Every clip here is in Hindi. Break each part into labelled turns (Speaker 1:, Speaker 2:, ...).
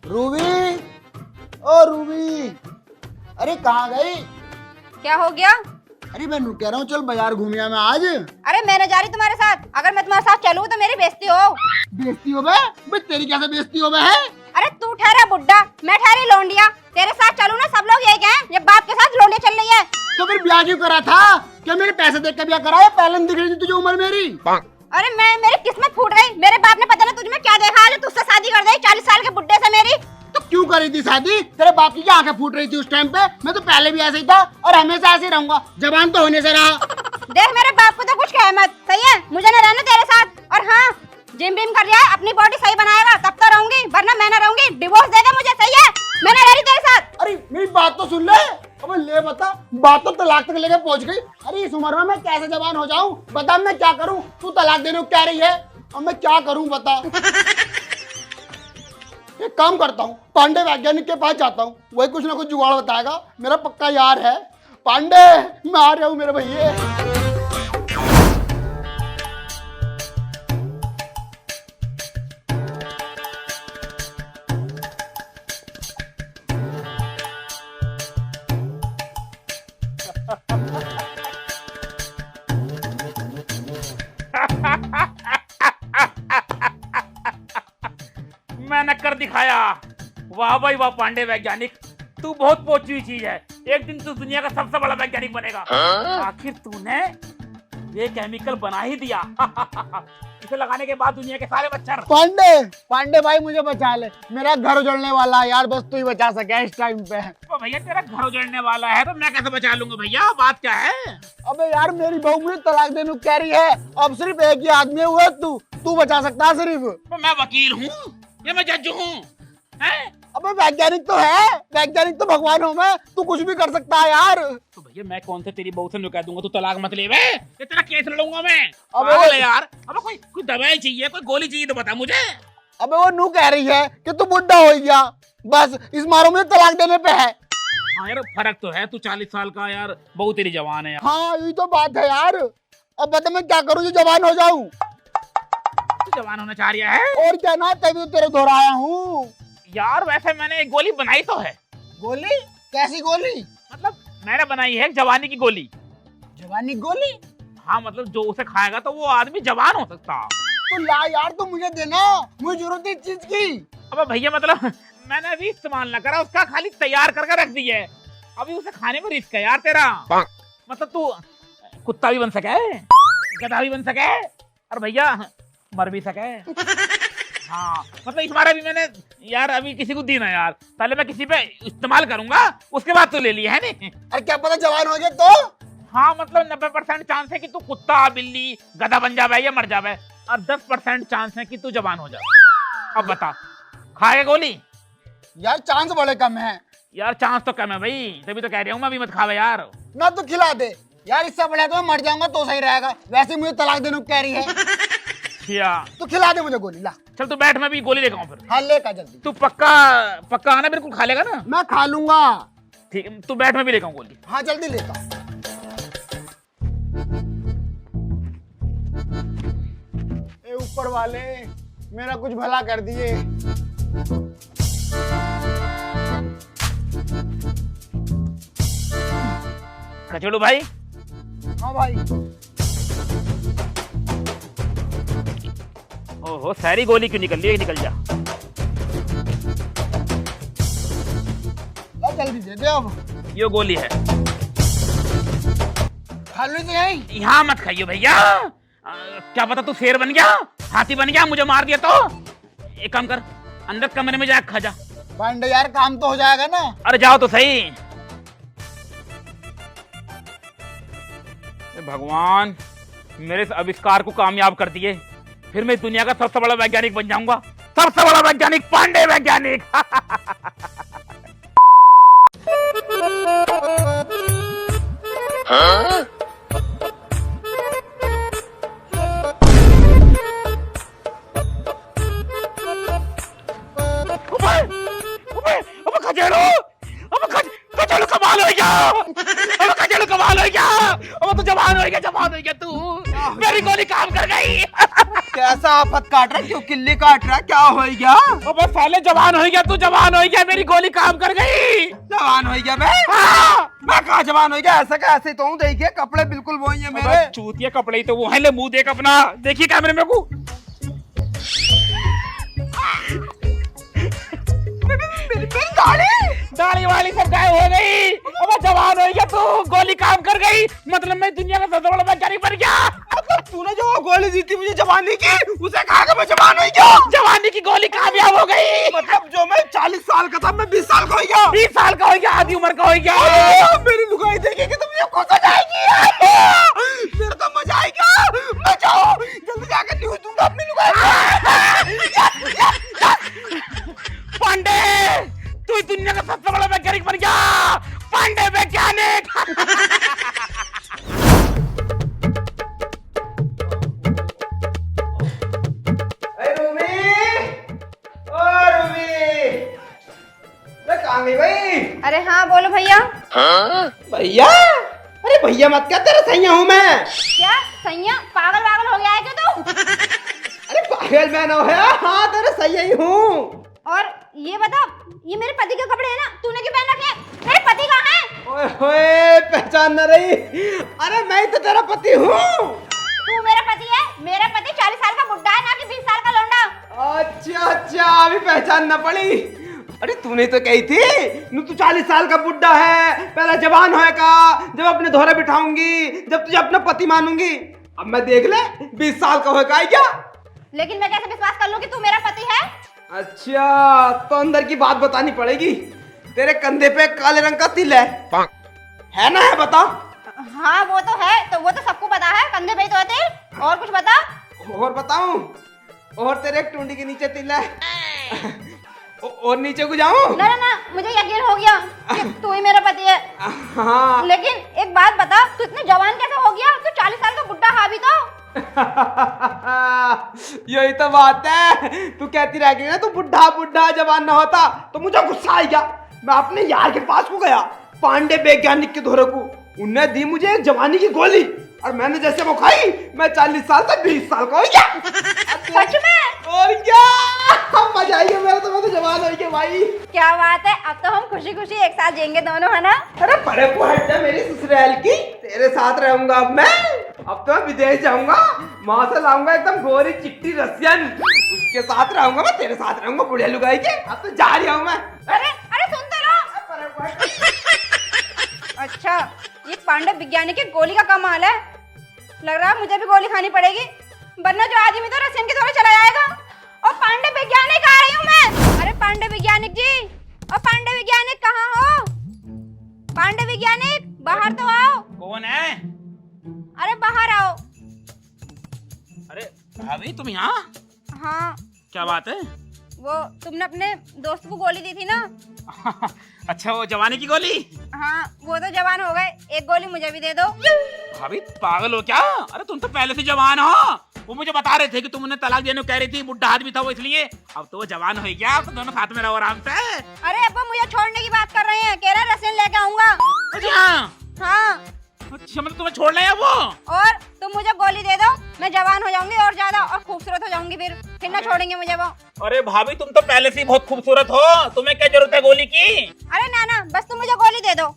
Speaker 1: रूबी, ओ रूबी, अरे कहाँ गई?
Speaker 2: क्या हो गया?
Speaker 1: अरे मैं कह रहा हूँ चल बाजार घूमिया मैं आज।
Speaker 2: अरे मैं न जा रही तुम्हारे साथ। अगर मैं तुम्हारे साथ चलूँ तो मेरी बेइज्जती हो।
Speaker 1: बेइज्जती हो बे? बे तेरी कैसे बेइज्जती हो बे है?
Speaker 2: अरे तू ठहरा बुड्ढा, मैं ठहरी लोंडिया। तेरे साथ चलूँ ना सब लोग यही कहें ये बाप के साथ लोंडिया चल रही है।
Speaker 1: तो फिर ब्याह क्यों करा था? क्या मेरे पैसे देख के ब्याह कराया? पहले दिख रही थी तुझे उम्र मेरी।
Speaker 2: अरे मेरी किस्मत फूट गई। मेरे बाप ने पता ना तुझ में क्या देखा है, तुझसे शादी कर दी 40 साल के बुड्ढे से मेरी।
Speaker 1: तो क्यों करी थी शादी? तेरे बाप की क्या आंखें फूट रही थी उस टाइम पे? मैं तो पहले भी ऐसे ही था और हमेशा ऐसे ही रहूंगा। जवान तो होने से रहा।
Speaker 2: देख मेरे बाप को तो कुछ कहे मत, सही है? मुझे न रहना तेरे साथ। और हाँ, जिम बिम कर लिया है, अपनी बॉडी सही बनाएगा तब तो रहूंगी, वरना मैं न रहूंगी। डिवोर्स देगा मुझे, सही है? मैं न रह रही तेरे साथ।
Speaker 1: अरे मेरी बात तो सुन ले। अबे ले बता, बात तो तलाक तक लेके पहुंच गई। अरे इस उम्र में मैं कैसे जवान हो जाऊं? बता मैं क्या करूं? तू तलाक देने को कह रही है, अब मैं क्या करूं बता। एक काम करता हूँ, पांडे वैज्ञानिक के पास जाता हूँ, वही कुछ ना कुछ जुगाड़ बताएगा। मेरा पक्का यार है पांडे। मैं आ रहा हूँ मेरे भैया।
Speaker 3: मैंने कर दिखाया। वाह भाई वाह पांडे वैज्ञानिक, तू बहुत पहुंची हुई चीज है। एक दिन तू दुनिया का सबसे बड़ा वैज्ञानिक बनेगा। आखिर तूने ये केमिकल बना ही दिया। इसे लगाने के बाद दुनिया के सारे मच्छर।
Speaker 1: पांडे भाई मुझे बचा ले, मेरा घर उजड़ने वाला है यार, बस तू ही बचा सके इस टाइम पे।
Speaker 3: तो भैया तेरा घर उजड़ने वाला है तो मैं कैसे बचा लूंगा भैया? बात क्या है?
Speaker 1: अबे यार मेरी बहू मुझे तलाक देने को कह रही है, अब सिर्फ एक ही आदमी हुआ, तू बचा सकता है सिर्फ।
Speaker 3: तो मैं वकील हूँ या मैं जज हूँ?
Speaker 1: अबे वैज्ञानिक तो है, वैज्ञानिक तो भगवान हो मैं, तू कुछ भी कर सकता है यार।
Speaker 3: तो भैया मैं कौन से तेरी बहू से कह दूंगा तू तलाक मत ले बे, ये तेरा केस लड़ूंगा मैं।
Speaker 1: अबे
Speaker 3: यार अब कोई दवाई चाहिए, कोई गोली चाहिए तो बता मुझे।
Speaker 1: अबे वो नू कह रही है कि तू बुढ़ा हो गया, बस इस मारो मुझे तलाक देने पे है।
Speaker 3: हाँ यार फर्क तो है, तू 40 साल का यार, बहू तेरी जवान है यार।
Speaker 1: हाँ यही तो बात है यार। अब बता मैं क्या करूँ जो जवान हो जाऊं?
Speaker 3: तू जवान होना चाह रहा है?
Speaker 1: और क्या ना, तभी तो तेरे दोहराया हूँ
Speaker 3: यार। वैसे मैंने एक गोली बनाई तो है।
Speaker 1: गोली? कैसी गोली?
Speaker 3: मतलब मैंने बनाई है जवानी की गोली।
Speaker 1: जवानी गोली?
Speaker 3: हाँ मतलब जो उसे खाएगा तो वो आदमी जवान हो सकता।
Speaker 1: तो ला यार, तो मुझे देना, मुझे जरूरत है इस चीज की।
Speaker 3: अबे भैया मतलब मैंने अभी इस्तेमाल ना करा, उसका खाली तैयार करके रख दी है। अभी उसे खाने में रिस्क है यार तेरा। मतलब तू कुत्ता भी बन सके, गधा भी बन सके और भैया मर भी सके। हाँ मतलब इस बार अभी मैंने यार अभी किसी को दी ना यार, पहले मैं किसी पे इस्तेमाल करूंगा उसके बाद तो ले लिया है नहीं।
Speaker 1: अरे क्या पता जवान हो गया तो?
Speaker 3: हाँ मतलब 90% चांस है कि तू कुत्ता बिल्ली गधा बन जावे या मर जावे, और 10% चांस है कि तू जवान हो जाए। अब बता खाएगा गोली?
Speaker 1: यार चांस बड़े कम है
Speaker 3: यार। चांस तो कम है भाई, तभी तो कह रहा हूँ मैं, अभी मत खावे यार।
Speaker 1: ना तो खिला दे यार, इससे बढ़िया तो मैं मर जाऊंगा तो सही रहेगा। वैसे मुझे तलाक देने को कह रही है। तो खिला दे मुझे गोली, ला।
Speaker 3: चल तू बैठ, मैं भी गोली लेकर आऊं फिर।
Speaker 1: हाँ लेकर जल्दी।
Speaker 3: तू पक्का पक्का आना, बिल्कुल खा लेगा ना?
Speaker 1: मैं खा लूंगा।
Speaker 3: ठीक है तू बैठ, मैं भी लेकर आऊं गोली।
Speaker 1: हाँ जल्दी लेता। ए ऊपर वाले मेरा कुछ भला कर दिए।
Speaker 3: कचड़ू भाई।
Speaker 1: हाँ भाई।
Speaker 3: ओहो सारी गोली क्यों निकल रही है? निकल जा।
Speaker 1: जल्दी दे दे अब।
Speaker 3: ये गोली है,
Speaker 1: खा लो तो यही।
Speaker 3: यहाँ मत खाइयो भैया। क्या पता तू शेर बन गया, हाथी बन गया, मुझे मार दिया तो। एक काम कर, अंदर कमरे में जा खा जा।
Speaker 1: पांडे यार काम तो हो जाएगा ना?
Speaker 3: अरे जाओ तो सही। भगवान मेरे इस आविष्कार को कामयाब कर दिए, फिर मैं दुनिया का सबसे बड़ा वैज्ञानिक बन जाऊंगा, सबसे बड़ा वैज्ञानिक, पांडे वैज्ञानिक।
Speaker 4: हाँ?
Speaker 3: कचड़ू कमाल हो गया, कमाल हो गया। अब तो जवान हो गया तू। मेरी गोली काम कर गई।
Speaker 4: कैसा आफत काट रहा है, क्यों किल्ली काट रहा है, क्या हो गया?
Speaker 3: अबे साले जवान हो गया, तू जवान हो गया, मेरी गोली काम कर गई।
Speaker 4: जवान हो गया मैं?
Speaker 3: हाँ।
Speaker 4: मैं कहा जवान हो गया, ऐसा क्या? ऐसे तो हूँ, देखिए कपड़े बिल्कुल वही है मेरे।
Speaker 3: चूतिया कपड़े ही तो वो है, ले मुंह देख अपना, देखिए कैमरे में को।
Speaker 4: मेरी
Speaker 3: दाढ़ी वाली सब गायब हो गई। अब जवान हो गया तू, गोली काम कर गई, मतलब मैं दुनिया का सबसे बड़ा वैज्ञानिक बन गया।
Speaker 4: मतलब तूने जो गोली दी थी मुझे जवानी की, उसे कहा कि मैं जवान हो गया?
Speaker 3: जवानी की गोली कामयाब हो गई।
Speaker 4: मतलब जो मैं 40 साल का था मैं 20 साल का हो गया।
Speaker 3: 20 साल का हो गया, आधी उम्र का हो गया।
Speaker 4: मेरी लुगाई देखेगी तो मुझे खुश हो जाएगी। मेरा तो मजा आएगा। मैं जाऊँ जल्दी जाकर न्यूज दूंगा अपनी लुगाई।
Speaker 3: पांडे, तू दुनिया का सबसे बड़ा वैज्ञानिक बन गया। पांडे वैज्ञानिक।
Speaker 4: कहाँ गई भाई?
Speaker 2: अरे हाँ बोलो भैया।
Speaker 4: भैया? अरे भैया मत क्या, तेरा सैया हूँ मैं।
Speaker 2: क्या सैया? पागल पागल हो गया है क्या तू?
Speaker 4: अरे पागल मैं ना है, हाँ तेरा सैया ही हूँ।
Speaker 2: और ये बता, ये मेरे पति के कपड़े हैं ना, तूने क्यों पहन रखे हैं? मेरे पति कहाँ हैं?
Speaker 4: ओए होए, पहचान न रही? अरे मैं तो तेरा पति हूँ।
Speaker 2: तू मेरा पति है? मेरा पति 40 साल का बुड्ढा है, ना कि 20 साल का लौंडा।
Speaker 4: अच्छा अच्छा, अभी पहचान न पड़ी। अरे तूने तो कही थी नू तू 40 साल का बुड्ढा है, पहला जवान होएगा जब अपने धोरे बिठाऊंगी, जब तुझे अपना पति मानूंगी। अब मैं देख ले 20 साल का होएगा क्या?
Speaker 2: लेकिन मैं कैसे विश्वास कर लूं कि तू मेरा पति है?
Speaker 4: अच्छा तो अंदर की बात बतानी पड़ेगी। तेरे कंधे पे काले रंग का तिल है ना? है बता।
Speaker 2: हाँ वो तो है, तो वो तो सबको पता है, कंधे पे ही तो है तिल। और कुछ बता।
Speaker 4: और बताऊं? और तेरे टूंडी के नीचे तिल है। और नीचे को जाऊं?
Speaker 2: ना ना ना, मुझे यकीन हो गया कि तू ही मेरा पति है।
Speaker 4: हाँ।
Speaker 2: लेकिन एक बात बता, तू इतने जवान कैसे हो गया? तू 40 साल का बुड्ढा है अभी तो।
Speaker 4: यही तो बात है, तू कहती रह गई ना तू बुढ़ा बुढ़ा, जवान ना होता तो मुझे गुस्सा आ गया। मैं अपने यार के पास को गया, पांडे वैज्ञानिक के धोरे को, उनने दी मुझे एक जवानी की गोली और मैंने जैसे वो खाई, मैं 40 साल तक 20 साल का हो गया।
Speaker 2: सच में?
Speaker 4: और क्या मजा आई है मेरा, तो मैं तो जवान हो गया भाई।
Speaker 2: क्या बात है, अब तो हम खुशी खुशी एक साथ जिएंगे दोनों, है ना?
Speaker 4: अरे बड़े को हट जा मेरी ससुराल की, तेरे साथ रहूंगा अब मैं। अब तो मैं विदेश जाऊंगा, वहां से लाऊंगा एकदम गोरी चिट्टी रसियन, उसके साथ रहूंगा मैं, तेरे साथ रहूंगा बुढ़िया लुगाई के। अब तो जा रहा हूँ मैं।
Speaker 2: अरे अरे सुन तो लो। अच्छा, ये पांडे विज्ञानी की गोली का कमाल है। लग रहा है मुझे भी गोली खानी पड़ेगी, वरना जो आदमी तो रसियन के द्वारा चला जाएगा। और पांडे वैज्ञानिक आ रही हूँ मैं। अरे पांडे वैज्ञानिक जी, और पांडे वैज्ञानिक कहाँ हो? पांडे वैज्ञानिक बाहर तो आओ।
Speaker 3: कौन है?
Speaker 2: अरे बाहर आओ।
Speaker 3: अरे भाभी तुम यहाँ?
Speaker 2: हाँ।
Speaker 3: क्या बात है?
Speaker 2: वो तुमने अपने दोस्त को गोली दी थी ना?
Speaker 3: अच्छा वो जवानी की गोली?
Speaker 2: हाँ वो तो जवान हो गए, एक गोली मुझे भी दे दो।
Speaker 3: भाभी पागल हो क्या? अरे तुम तो पहले से जवान हो। वो मुझे बता रहे थे कि तुम उन्हें तलाक देने को कह रही थी, बुढ़ा आदमी था वो इसलिए। अब तो वो जवान हो गया, अब तो दोनों साथ में रहो आराम से।
Speaker 2: अरे अब मुझे छोड़ने की बात कर रहे हैं, कह रहे हैं रसियन लेके आऊंगा।
Speaker 3: अच्छा
Speaker 2: हाँ।
Speaker 3: अच्छा मतलब तुम्हें छोड़ना है वो?
Speaker 2: और तुम मुझे गोली दे दो, मैं जवान हो जाऊंगी और ज्यादा, और खूबसूरत हो जाऊंगी, फिर ना छोड़ेंगे मुझे वो।
Speaker 3: अरे भाभी तुम तो पहले से ही बहुत खूबसूरत हो, तुम्हें क्या जरूरत है गोली की?
Speaker 2: अरे ना ना, बस तुम मुझे गोली दे दो।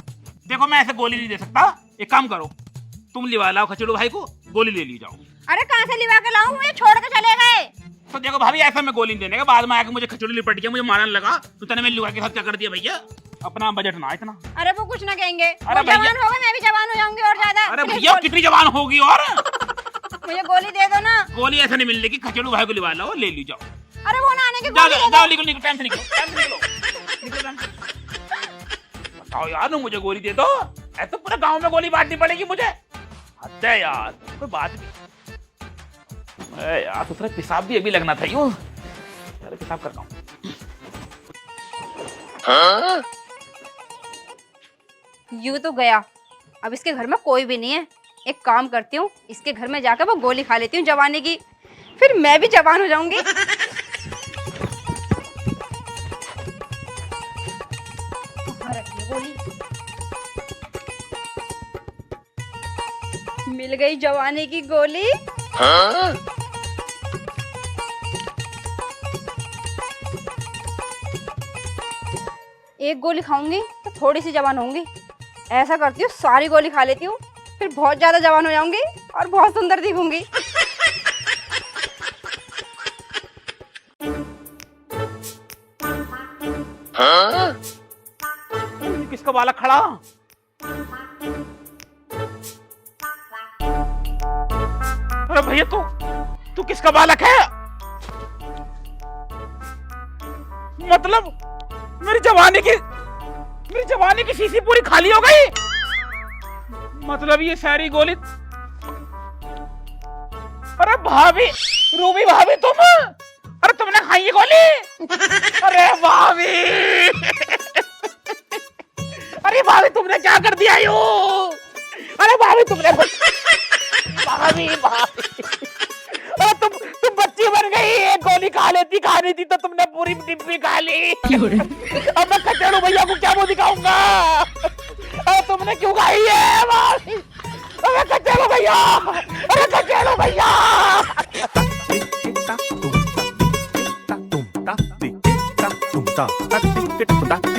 Speaker 3: देखो मैं ऐसे गोली नहीं दे सकता, एक काम करो तुम लिवा लाओ खचड़ू भाई को, गोली ले ली जाओ।
Speaker 2: अरे कहाँ से लिवा के लाऊं, मुझे छोड़ के चले गए।
Speaker 3: तो देखो भाभी ऐसा मैं गोली नहीं देने का, बाद में आके मुझे खचड़ू लिपट गया, मुझे मारने लगा, तो तने मेरे लुगा के साथ क्या कर दिया भैया? अपना बजट ना इतना।
Speaker 2: अरे वो कुछ ना कहेंगे,
Speaker 3: अरे
Speaker 2: वो जवान
Speaker 3: भैया-
Speaker 2: हो गए, मैं भी जवान हो जाऊंगी और ज्यादा।
Speaker 3: अरे
Speaker 2: प्लीज
Speaker 3: भैया कितनी जवान होगी और?
Speaker 2: मुझे गोली दे दो ना।
Speaker 3: गोली ऐसे नहीं मिलने की, खचड़ू भाई को लिवा लाओ, ले ली जाओ।
Speaker 2: अरे वो ना आने की
Speaker 3: जाओ
Speaker 2: गोली
Speaker 3: जाओ
Speaker 2: दे
Speaker 3: जाओ,
Speaker 2: दो।
Speaker 3: निकलो निकलो, टाइम से निकलो, टाइम से निकलो, निकलो टाइम से। बताओ यार, तुम मुझे गोली दे दो, ऐसे तो पूरे गांव में गोली बांटनी पड़ेगी मुझे। हद है यार, कोई बात नहीं। अरे यार दूसरा पेशाब भी अभी लगना था यूं, अरे पेशाब करता हूँ।
Speaker 2: यूं तो गया, अब इसके घर में कोई भी नहीं है। एक काम करती हूँ, इसके घर में जाकर वो गोली खा लेती हूँ जवानी की, फिर मैं भी जवान हो जाऊंगी। गोली मिल मिल गई जवानी की गोली। एक गोली खाऊंगी तो थोड़ी सी जवान होंगी। ऐसा करती हूँ सारी गोली खा लेती हूँ, फिर बहुत ज्यादा जवान हो जाऊंगी और बहुत सुंदर दिखूंगी।
Speaker 3: किसका बालक खड़ा? अरे भैया तू किसका बालक है? मतलब मेरी जवानी की शीशी पूरी खाली हो गई। मतलब ये सारी गोली। अरे भाभी, रूबी भाभी तुम, अरे तुमने खाई ये गोली? अरे भाभी, अरे भाभी तुमने क्या कर दिया यो? अरे भाभी तुमने भाभी अरे तुम बच्ची बन गई। एक गोली खानी थी तो तुमने पूरी डिब्बी खा ली। अब मैं कचड़ू भैया को क्या मुंह दिखाऊंगा? अरे तुमने क्यों खाई है भाभी? अरे कचड़ू भैया, अरे कचड़ू भैया।
Speaker 5: tum ta